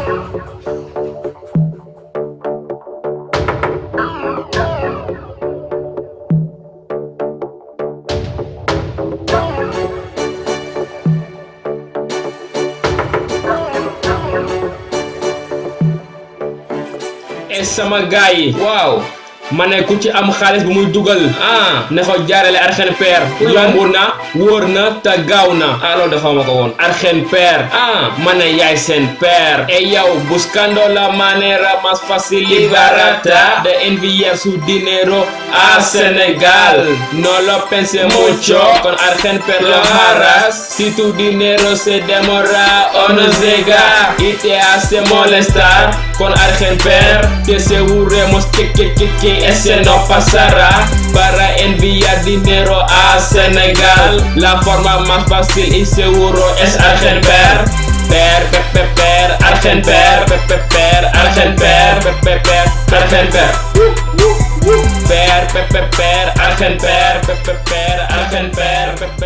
sama gaay waaw mané ku ci am xaalis bu muy dugal ne ko jaarale Argent Pair yomb na wóor na te gaaw na loolu dafa ma ko woon Argent Pair mané yaay seen pair e yow buscando la manera más fácil y barata de enviar su dinero a Senegal. No lo pense mucho, con Argent Pair lo harás. Si tu dinero se demora o no llega y te hace molestar, con Argent Pair te aseguremos que ese no pasará. Para enviar dinero a Senegal, la forma más fácil y seguro es Argent Pair. Argent Pair, Argent Pair, Argent Pair.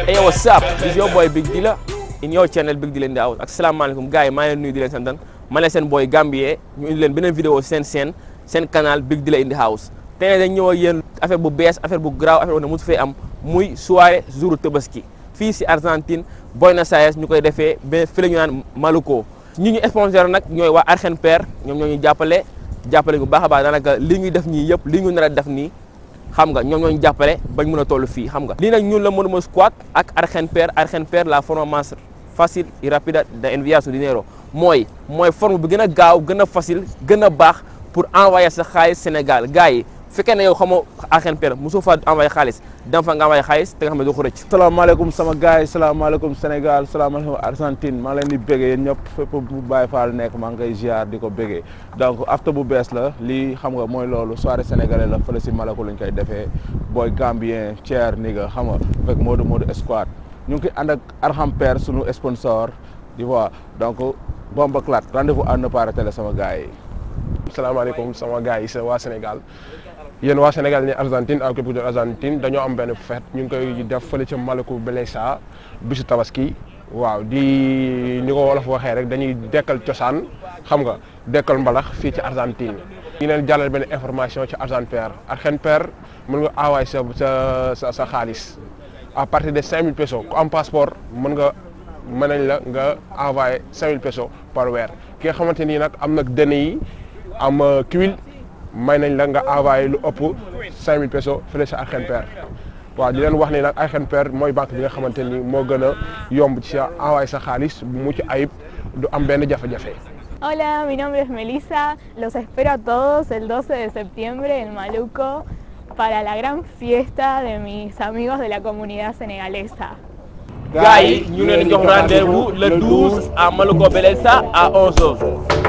Hey, what's up? This is your boy Big Dilla in your channel Big Dilla in the house. Assalamualaikum guys, maa ngi leen nuyu di leen santan ma ne seen boy Gambie ñu indi leen beneen vidéo seen canal Big Dilla in the house. Tey dañ ñëw ak yéen affaire bu bees, affaire bu graaw, affaire bu ne musu fee am muy soirée jour Tabaski fii si Argentine Buenos Aires ñu koy defee ba fii la ñu naan Maluco. ñi ñu sponsor nag ñooy waa Argent Pair, ñoom ñoo ñu jàppale bu baax a baax daanaka li ñuy def ñii yëpp li ñu nar a def nii xam nga ñoom ñoo ñu jàppale bañ mën a toll fii xam nga. lii nag ñun la Modou Mo Squad ak Argent Pair la forma más fácil y rápida de enviar su dinero mooy forme bi gën a gaaw gën a facile gën a baax pour envoyer sa xaalis Sénégal gars yi fekkee ne yow xamoo Argent Pair mosoo fa envoyer xaalis dem fa nga envoyer xaalis te nga xam ne doo ko rëcc. salaamaaleykum sama gars yi salaamaaleykum Sénégal salaamaaleykum Argentine maa ngi leen di bëggee yéen ñëpp fépp bu Baye Fall nekk maa ngi koy ziar di ko bëggee donc after bu bees la lii xam nga mooy loolu soirée sénégalais la fële si Maluco lañ koy defee booy Gambien Thier ni nga xam nga avec Modou Squad ñu ngi koy ànd ak Argent Pair sunu sponsor di vois donc bomba clat rendez-vous à ne pas rater sama gars yi. salaamaaleykum sama gars yi c'est waa Sénégal yéen waa Sénégal ni Argentine ak képp de Argentine dañoo am benn fête ñu ngi koy def fële ca Maluco Beleza bisu Tabaski waaw di ni ko wolof waxee rek dañuy dekkal cosaan xam nga dekkal mbalax fii ci Argentine. ñu leen jàllale benn information ci Argent Pair mën nga envoyer sa xaalis à partir de 5000 pesos ku am passeport mën nañ la nga envoyer 5000 pesos par weer ki nga xamante ni nag am nag DNI am kiwil may nañ la nga envoyé lu ëpp 5000 pesos fële sa Argent Pair waaw di leen wax ni nag Argent Pair mooy banque bi nga xamante ni moo gën a yomb ci sa envoyé sa xaalis bu mucc ayib du am benn jafe-jafe. Hola, mi nombre es Melissa. Los espero a todos el 12 de septiembre en Maluco para la gran fiesta de mis amigos de la comunidad senegalesa. gars yi ñu leen jox rendez-vous le 12 à Maluco Beleza à 11h.